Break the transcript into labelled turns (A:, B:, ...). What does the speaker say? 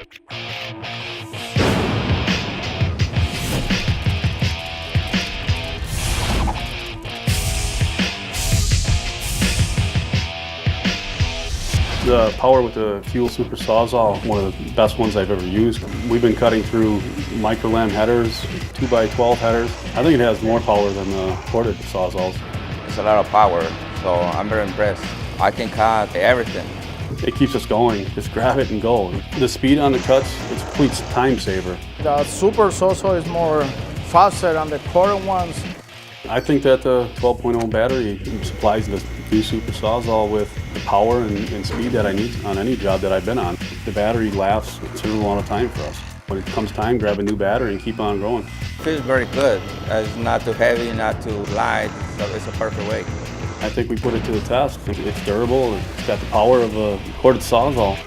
A: The power with the Fuel Super Sawzall, one of the best ones I've ever used. We've been cutting through micro-lamb headers, 2x12 headers. I think it has more power than the corded Sawzalls.
B: It's a lot of power, so I'm very impressed. I can cut everything.
A: It keeps us going. Just grab it and go. The speed on the cuts, it's a complete time saver.
C: The Super Sawzall is more faster than the corded ones.
A: I think that the 12.0 battery supplies the new Super Sawzall with the power and speed that I need on any job that I've been on. The battery lasts a considerable amount of time for us. When it comes time, grab a new battery and keep on going.
B: It feels very good. It's not too heavy, not too light, so it's a perfect weight.
A: I think we put it to the test. It's durable, it's got the power of a corded Sawzall.